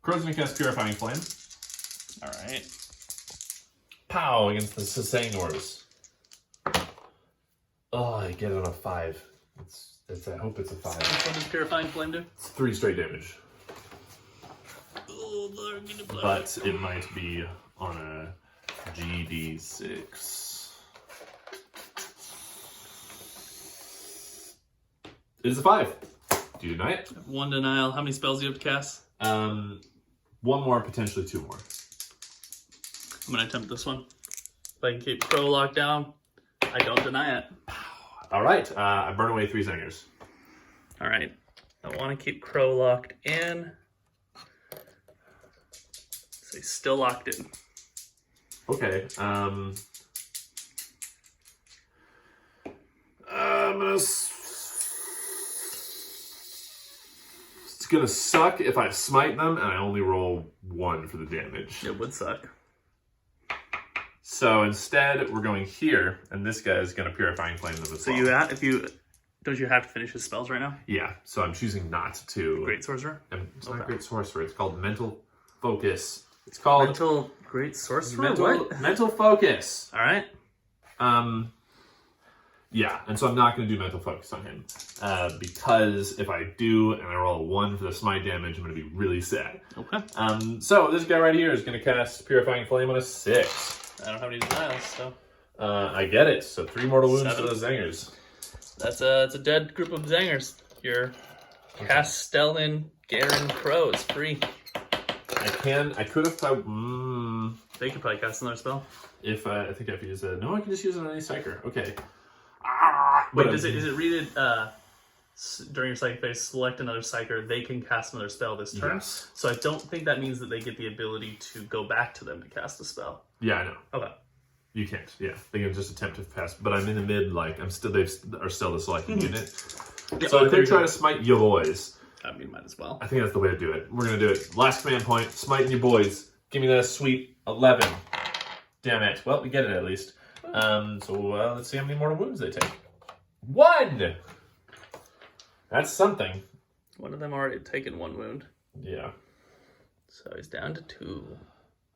[SPEAKER 3] Crow's going to cast Purifying Flame.
[SPEAKER 2] Alright.
[SPEAKER 3] Pow! Against the Sasangors. Oh, I get it on a 5. I hope it's a 5.
[SPEAKER 2] What does Purifying Flame do?
[SPEAKER 3] It's 3 straight damage.
[SPEAKER 2] Oh, they're gonna blow.
[SPEAKER 3] But it might be on a GD6. It is a 5. Do you deny it?
[SPEAKER 2] 1 denial. How many spells do you have to cast?
[SPEAKER 3] 1 more, potentially 2 more.
[SPEAKER 2] I'm gonna attempt this one. If I can keep Crow locked down, I don't deny it.
[SPEAKER 3] Alright, I burn away 3 Zangers.
[SPEAKER 2] Alright. I want to keep Crow locked in. So he's still locked in.
[SPEAKER 3] Okay, I'm gonna... It's gonna suck if I smite them and I only roll 1 for the damage.
[SPEAKER 2] It would suck.
[SPEAKER 3] So instead, we're going here, and this guy is going to Purifying Flame them as
[SPEAKER 2] So
[SPEAKER 3] well.
[SPEAKER 2] don't you have to finish his spells right now?
[SPEAKER 3] Yeah, so I'm choosing not to.
[SPEAKER 2] Great Sorcerer?
[SPEAKER 3] It's not Great Sorcerer, it's called Mental Focus. It's called...
[SPEAKER 2] Mental Great Sorcerer? What?
[SPEAKER 3] Mental Focus.
[SPEAKER 2] Alright.
[SPEAKER 3] Yeah, and so I'm not going to do Mental Focus on him. Because if I do, and I roll a 1 for the smite damage, I'm going to be really sad.
[SPEAKER 2] Okay.
[SPEAKER 3] So this guy right here is going to cast Purifying Flame on a 6.
[SPEAKER 2] I don't have any denials, so...
[SPEAKER 3] I get it. So 3 mortal wounds
[SPEAKER 2] 7.
[SPEAKER 3] for those Zangers.
[SPEAKER 2] It's a dead group of Zangers. Your Castellan Crowe is free.
[SPEAKER 3] I could have...
[SPEAKER 2] They could probably cast another spell.
[SPEAKER 3] If I think I have to use it. No, I can just use it on any Psyker. Okay.
[SPEAKER 2] Wait, is it read it during your psychic phase, select another Psyker, they can cast another spell this turn?
[SPEAKER 3] Yes.
[SPEAKER 2] So I don't think that means that they get the ability to go back to them to cast a spell.
[SPEAKER 3] Yeah, I know.
[SPEAKER 2] Okay.
[SPEAKER 3] You can't. Yeah, they can just attempt to pass. But I'm in the mid. Like they are still the selecting unit.
[SPEAKER 2] Yeah,
[SPEAKER 3] So if they try to smite your boys,
[SPEAKER 2] I mean, might as well.
[SPEAKER 4] I think that's the way to do it. We're going to do it. Last command point. Smiting you boys. Give me that sweet 11. Damn it. Well, we get it at least. Let's see how many mortal wounds they take. 1! That's something.
[SPEAKER 2] One of them already taken 1 wound.
[SPEAKER 4] Yeah.
[SPEAKER 2] So he's down to 2.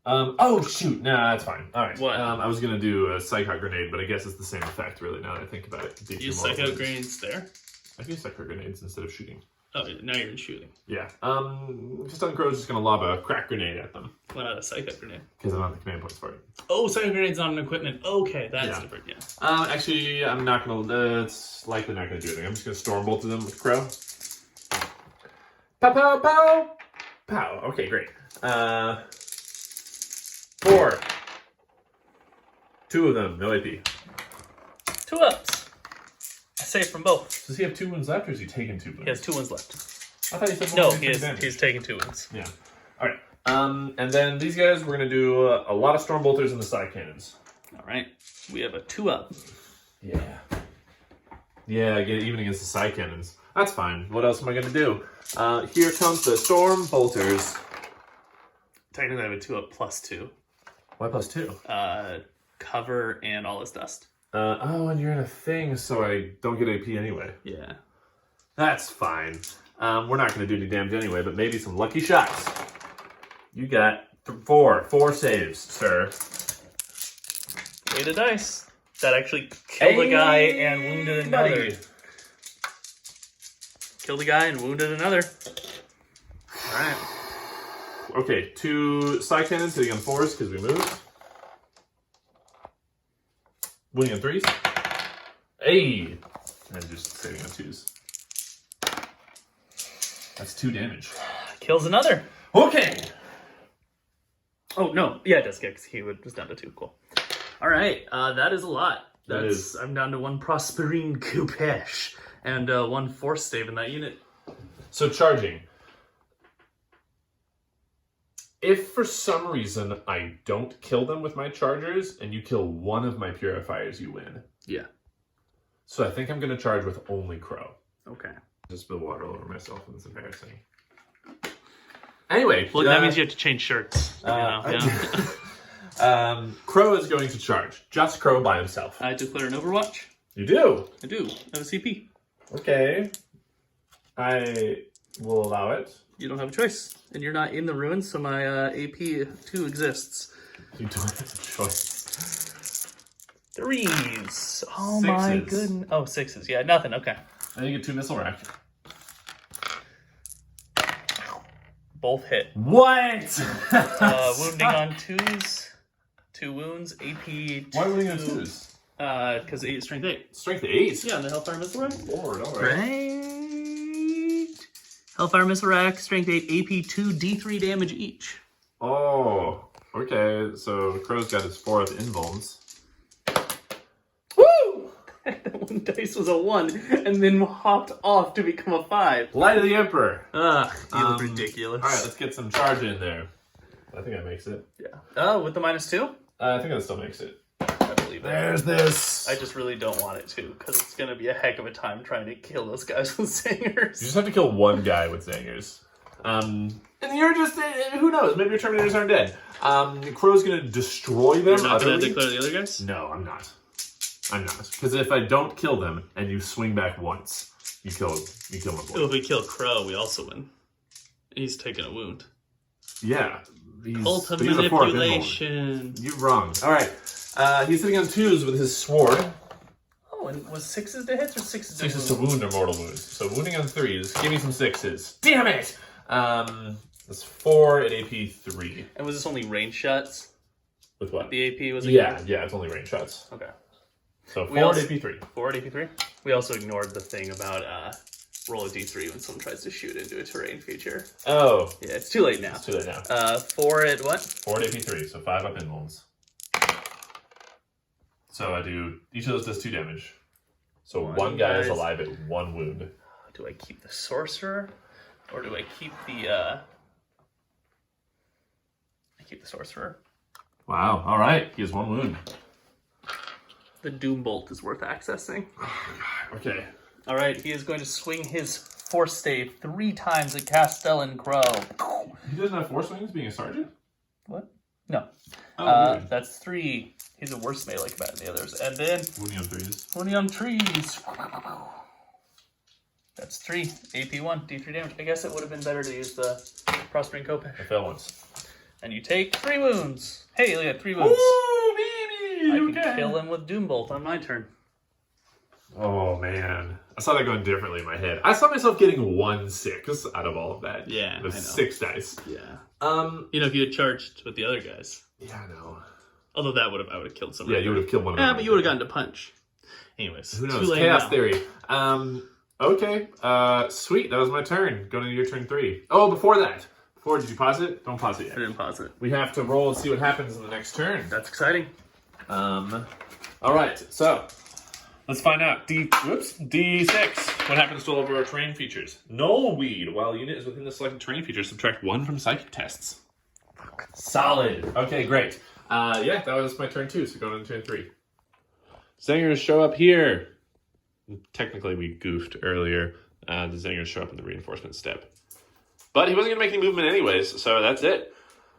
[SPEAKER 4] Oh, shoot. Nah, that's fine. All right.
[SPEAKER 2] What?
[SPEAKER 4] I was going to do a Psychic Grenade, but I guess it's the same effect, really, now that I think about it.
[SPEAKER 2] Use Psychic Grenades there?
[SPEAKER 4] I can use Psychic Grenades instead of shooting.
[SPEAKER 2] Oh, now you're in shooting.
[SPEAKER 4] Yeah. Castellan Crowe's just going to lob a crack grenade at them.
[SPEAKER 2] Why not a Psychic Grenade?
[SPEAKER 4] Because I don't have the command points for it.
[SPEAKER 2] Oh, Psychic Grenade's not an equipment. Okay, that's different, yeah.
[SPEAKER 4] Actually, I'm not going to... it's likely not going to do anything. I'm just going to Storm Bolt to them with Crow. Pow, pow, pow! Pow. Okay, great. 4. 2 of them, no AP.
[SPEAKER 2] 2 ups. I saved from both.
[SPEAKER 4] Does he have 2 wounds left, or is he taking 2 wounds?
[SPEAKER 2] He has 2 wounds left.
[SPEAKER 4] I thought he said
[SPEAKER 2] No,
[SPEAKER 4] one
[SPEAKER 2] he's taking 2 wounds.
[SPEAKER 4] Yeah. All right. And then these guys, we're going to do a lot of Storm Bolters and the Side Cannons.
[SPEAKER 2] All right. We have a 2 up.
[SPEAKER 4] Yeah. Yeah, even against the Side Cannons. That's fine. What else am I going to do? Here comes the Storm Bolters.
[SPEAKER 2] Technically, I have a 2 up plus 2.
[SPEAKER 4] Why plus 2?
[SPEAKER 2] Cover and all this dust.
[SPEAKER 4] And you're in a thing, so I don't get AP anyway.
[SPEAKER 2] Yeah.
[SPEAKER 4] That's fine. We're not going to do any damage anyway, but maybe some lucky shots. You got 4 saves, sir.
[SPEAKER 2] Weight of dice. That actually killed a guy and wounded another. Killed a guy and wounded another. All right.
[SPEAKER 4] Okay, 2 Side Cannons hitting on 4s because we moved. Winning on 3s. Hey! And just saving on 2s. That's 2 damage.
[SPEAKER 2] Kills another.
[SPEAKER 4] Okay!
[SPEAKER 2] Oh, no. Yeah, it does get, because he was down to 2. Cool. All right. That is a lot. I'm down to 1 Prosperine Coupesh and 1 Force save in that unit.
[SPEAKER 4] So charging. If for some reason I don't kill them with my chargers and you kill one of my purifiers, you win.
[SPEAKER 2] Yeah.
[SPEAKER 4] So I think I'm going to charge with only Crow.
[SPEAKER 2] Okay.
[SPEAKER 4] Just spill water all over myself and it's embarrassing. Anyway.
[SPEAKER 2] Well, that means you have to change shirts.
[SPEAKER 4] Crow is going to charge. Just Crow by himself.
[SPEAKER 2] I declare an Overwatch.
[SPEAKER 4] You do?
[SPEAKER 2] I do. I have a CP.
[SPEAKER 4] Okay. I will allow it.
[SPEAKER 2] You don't have a choice. And you're not in the ruins, so my AP 2 exists.
[SPEAKER 4] You don't have a choice.
[SPEAKER 2] 3s. Oh my goodness. Oh, 6s. Yeah, nothing. Okay.
[SPEAKER 4] And you get 2 missile rack.
[SPEAKER 2] Both hit.
[SPEAKER 4] What?
[SPEAKER 2] Wounding on 2s. 2 wounds. AP 2.
[SPEAKER 4] Why wounding on 2s?
[SPEAKER 2] Because strength 8.
[SPEAKER 4] Strength 8?
[SPEAKER 2] Yeah, the Hellfire Missile Rack.
[SPEAKER 4] Lord, alright.
[SPEAKER 2] Right. Hellfire Missile Rack, strength 8, AP 2, D3 damage each.
[SPEAKER 4] Oh, okay. So Crow's got his 4th invulns.
[SPEAKER 2] Woo! That one dice was a 1 and then hopped off to become a 5.
[SPEAKER 4] Light of the Emperor.
[SPEAKER 2] Ugh, you look ridiculous.
[SPEAKER 4] Alright, let's get some charge in there. I think that makes it.
[SPEAKER 2] Yeah. Oh, with the -2?
[SPEAKER 4] I think that still makes it.
[SPEAKER 2] I believe it.
[SPEAKER 4] There's this.
[SPEAKER 2] I just really don't want it to, because it's going to be a heck of a time trying to kill those guys with Zangers.
[SPEAKER 4] You just have to kill one guy with Zangers. And you're just, who knows, maybe your Terminators aren't dead. Crow's going to destroy them.
[SPEAKER 2] You're not going to declare the other guys?
[SPEAKER 4] No, I'm not. Because if I don't kill them and you swing back once, you kill my boy.
[SPEAKER 2] If we kill Crow, we also win. He's taking a wound.
[SPEAKER 4] Yeah.
[SPEAKER 2] Cult of
[SPEAKER 4] he's a 4th
[SPEAKER 2] manipulation.
[SPEAKER 4] You're wrong. Alright. He's sitting on 2s with his sword.
[SPEAKER 2] Oh, and was 6s to hits or 6s to
[SPEAKER 4] 6s to wound or mortal wounds. So wounding on 3s. Give me some 6s. Damn it! That's 4 at AP 3.
[SPEAKER 2] And was this only range shots?
[SPEAKER 4] With what?
[SPEAKER 2] The AP was
[SPEAKER 4] yeah, it's only range shots.
[SPEAKER 2] Okay.
[SPEAKER 4] So 4 at AP 3.
[SPEAKER 2] 4 at AP 3? We also ignored the thing about roll a D3 when someone tries to shoot into a terrain feature.
[SPEAKER 4] Oh.
[SPEAKER 2] Yeah, it's too late now.
[SPEAKER 4] 4
[SPEAKER 2] at what?
[SPEAKER 4] 4 at AP 3, so 5 up invulns. So I do, each of those does 2 damage. So one guy is alive at 1 wound.
[SPEAKER 2] Do I keep the sorcerer? Or do I keep the, I keep the sorcerer.
[SPEAKER 4] Wow, alright, he has 1 wound.
[SPEAKER 2] The Doom Bolt is worth accessing.
[SPEAKER 4] Okay.
[SPEAKER 2] Alright, he is going to swing his Force stave 3 times at Castellan Crowe.
[SPEAKER 3] He doesn't have force wings being a sergeant?
[SPEAKER 2] What? No.
[SPEAKER 3] Weird.
[SPEAKER 2] That's 3. He's a worse melee combatant than the others. And then...
[SPEAKER 3] Woody on threes.
[SPEAKER 2] Woody on trees. That's 3. AP1, D3 damage. I guess it would have been better to use the Prospering Kopesh.
[SPEAKER 3] I fell once.
[SPEAKER 2] And you take 3 wounds. Hey, look at 3 wounds.
[SPEAKER 3] Ooh, baby!
[SPEAKER 2] I can kill him with Doombolt on my turn.
[SPEAKER 3] Oh, man. I saw that going differently in my head. I saw myself getting 1 6 out of all of that.
[SPEAKER 2] Yeah,
[SPEAKER 3] With
[SPEAKER 2] I know.
[SPEAKER 3] 6 dice.
[SPEAKER 2] Yeah.
[SPEAKER 3] You
[SPEAKER 2] know, if you had charged with the other guys.
[SPEAKER 3] Yeah, I know.
[SPEAKER 2] Although I would have killed somebody.
[SPEAKER 3] Yeah, you would have killed one of them.
[SPEAKER 2] Yeah, but you would have gotten to punch. Anyways.
[SPEAKER 3] Who
[SPEAKER 2] too
[SPEAKER 3] knows?
[SPEAKER 2] late
[SPEAKER 3] Chaos
[SPEAKER 2] now.
[SPEAKER 3] Theory. Okay. Sweet. That was my turn. Going into your turn 3. Oh, before that. Did you pause it? Don't pause it
[SPEAKER 2] I
[SPEAKER 3] yet.
[SPEAKER 2] didn't pause it.
[SPEAKER 3] We have to roll and see what happens in the next turn.
[SPEAKER 2] That's exciting.
[SPEAKER 3] All right. So let's find out. D6. What happens to all of our terrain features? Null weed. While a unit is within the selected terrain feature, subtract 1 from psychic tests. Solid. Okay, great. Yeah, that was my turn 2. So going into turn 3. Zangers show up here. Technically, we goofed earlier. The Zangers show up in the reinforcement step. But he wasn't going to make any movement anyways, so that's it.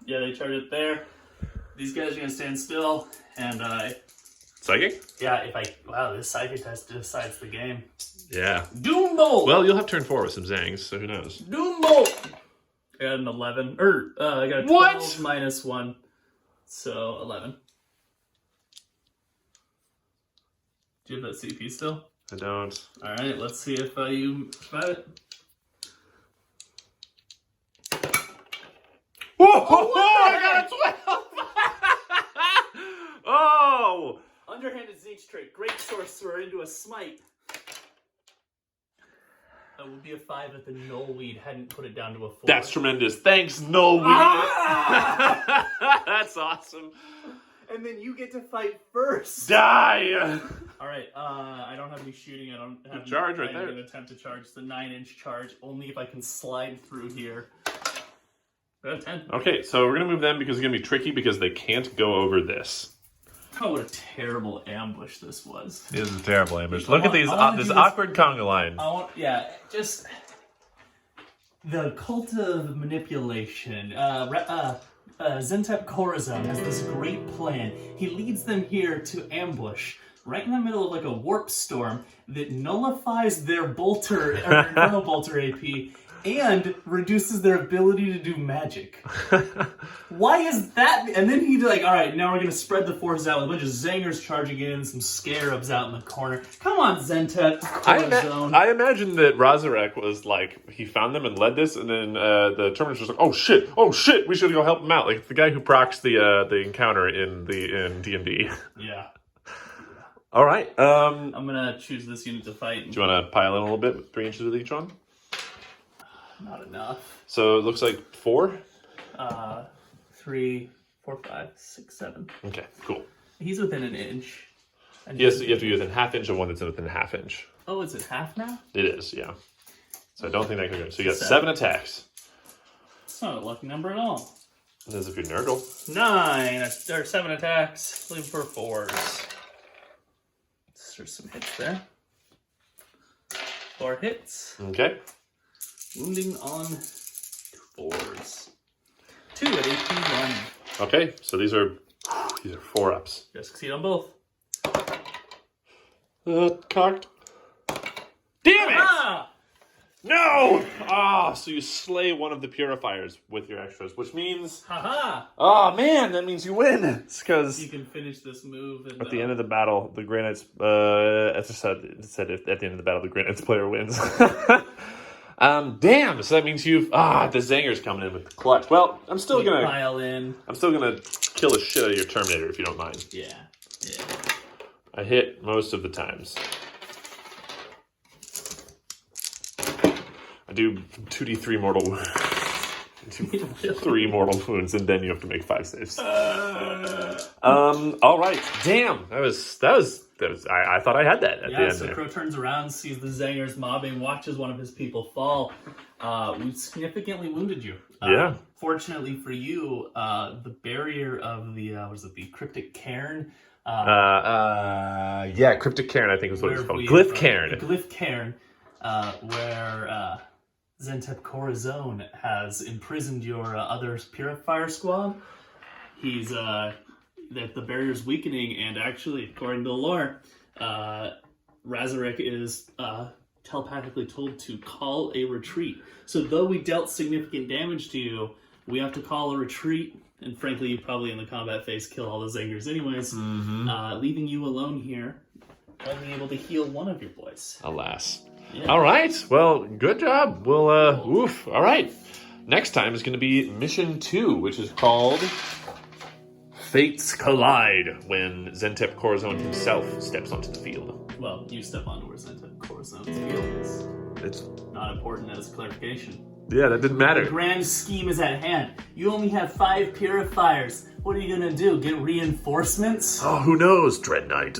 [SPEAKER 2] Yeah, they charge it there. These guys are going to stand still, and
[SPEAKER 3] Psychic?
[SPEAKER 2] yeah, wow, this psychic test decides the game.
[SPEAKER 3] Yeah.
[SPEAKER 2] Doombolt!
[SPEAKER 3] Well, you'll have turn 4 with some Zangs, so who knows?
[SPEAKER 2] Doombolt! I got an 11, I got a 12
[SPEAKER 3] What?
[SPEAKER 2] minus 1, so 11. Do you have that CP still?
[SPEAKER 3] I don't.
[SPEAKER 2] Alright, let's see if you survive it.
[SPEAKER 3] Whoa! I got a 12! Oh!
[SPEAKER 2] Underhanded Zeech trick, great sorcerer into a smite. That would be a 5 if the nullweed hadn't put it down to a 4.
[SPEAKER 3] That's tremendous. Thanks, Nullweed.
[SPEAKER 2] Ah!
[SPEAKER 3] That's awesome.
[SPEAKER 2] And then you get to fight first.
[SPEAKER 3] Die!
[SPEAKER 2] Alright, I don't have any shooting. I don't have
[SPEAKER 3] Charge right
[SPEAKER 2] I'm
[SPEAKER 3] there.
[SPEAKER 2] going to attempt to charge. It's the 9-inch charge, only if I can slide through here. I got a 10.
[SPEAKER 3] Okay, so we're going to move them because it's going to be tricky because they can't go over this.
[SPEAKER 2] Oh, what a terrible ambush this was.
[SPEAKER 3] This is a terrible ambush.
[SPEAKER 2] I
[SPEAKER 3] Look at
[SPEAKER 2] want-
[SPEAKER 3] these,
[SPEAKER 2] I wanna
[SPEAKER 3] this
[SPEAKER 2] do this-
[SPEAKER 3] awkward conga line.
[SPEAKER 2] Just the cult of manipulation. Xentep Korazon has this great plan. He leads them here to ambush, right in the middle of like a warp storm that nullifies their bolter or nanobolter AP and reduces their ability to do magic. Why is that? And then he's like, all right, now we're going to spread the forces out with a bunch of Zangers charging in, some Scarabs out in the corner. Come on, Xentep Korazon.
[SPEAKER 3] I imagine that Razarek was like, he found them and led this, and then the Terminus was like, oh shit, we should go help him out. Like the guy who procs the encounter in D&D.
[SPEAKER 2] Yeah.
[SPEAKER 3] All right.
[SPEAKER 2] I'm going to choose this unit to fight.
[SPEAKER 3] Do you want to pile in a little bit with 3 inches with each one?
[SPEAKER 2] Not enough.
[SPEAKER 3] So it looks like 4?
[SPEAKER 2] 3, 4, 5, 6, 7.
[SPEAKER 3] Okay, cool.
[SPEAKER 2] He's within an inch. And
[SPEAKER 3] Yes, you have to be within ½ inch of one that's within ½ inch.
[SPEAKER 2] Oh, is it half now?
[SPEAKER 3] It is, yeah. So I don't think that can go. So you got
[SPEAKER 2] 7.
[SPEAKER 3] 7 attacks.
[SPEAKER 2] It's not a lucky number at all.
[SPEAKER 3] And as if you Nurgle.
[SPEAKER 2] 9, or 7 attacks. Leave for 4s. There's some hits there. 4 hits.
[SPEAKER 3] Okay.
[SPEAKER 2] Wounding on 4s. 2 at AP1.
[SPEAKER 3] Okay, so these are 4-ups.
[SPEAKER 2] Just succeed on both.
[SPEAKER 3] Cocked. Damn it!
[SPEAKER 2] Ah!
[SPEAKER 3] No! Ah, so you slay one of the Purifiers with your extras, which means...
[SPEAKER 2] Haha!
[SPEAKER 3] Oh, man, that means you win. It's because...
[SPEAKER 2] You can finish this move and,
[SPEAKER 3] At the end of the battle, the Grey Knights, as I said, it said at the end of the battle, the Grey Knights player wins. Damn, so that means the Zanger's coming in with the clutch. Well, I'm still gonna
[SPEAKER 2] pile in.
[SPEAKER 3] kill the shit out of your Terminator if you don't mind.
[SPEAKER 2] Yeah.
[SPEAKER 3] I hit most of the times. I do 2d3 mortal wounds. 3 mortal wounds, and then you have to make 5 saves. All right. Damn, that was. I thought I had that at the end.
[SPEAKER 2] So
[SPEAKER 3] there.
[SPEAKER 2] Crow turns around, sees the Zangers mobbing, watches one of his people fall. We significantly wounded you.
[SPEAKER 3] Yeah.
[SPEAKER 2] Fortunately for you, the barrier of the the cryptic cairn.
[SPEAKER 3] Cryptic Cairn, I think was what it's called.
[SPEAKER 2] The
[SPEAKER 3] Glyph Cairn.
[SPEAKER 2] Glyph Cairn where Xentep Korazon has imprisoned your other Purifier squad. He's that the barrier's weakening, and actually, according to the lore, Razorek is telepathically told to call a retreat. So though we dealt significant damage to you, we have to call a retreat, and frankly, you probably in the combat phase kill all the Zangers anyways, leaving you alone here, only able to heal one of your boys.
[SPEAKER 4] Alas.
[SPEAKER 2] Yeah.
[SPEAKER 4] All right. Well, good job. We'll, all right. Next time is going to be Mission 2, which is called Fates Collide, when Xentep Korazon himself steps onto the field.
[SPEAKER 2] Well, you step onto where Xentep Korazon's field is.
[SPEAKER 4] It's
[SPEAKER 2] Not important as clarification.
[SPEAKER 4] Yeah, that didn't matter.
[SPEAKER 2] The grand scheme is at hand. You only have 5 Purifiers. What are you gonna do? Get reinforcements?
[SPEAKER 1] Oh, who knows, Dread Knight?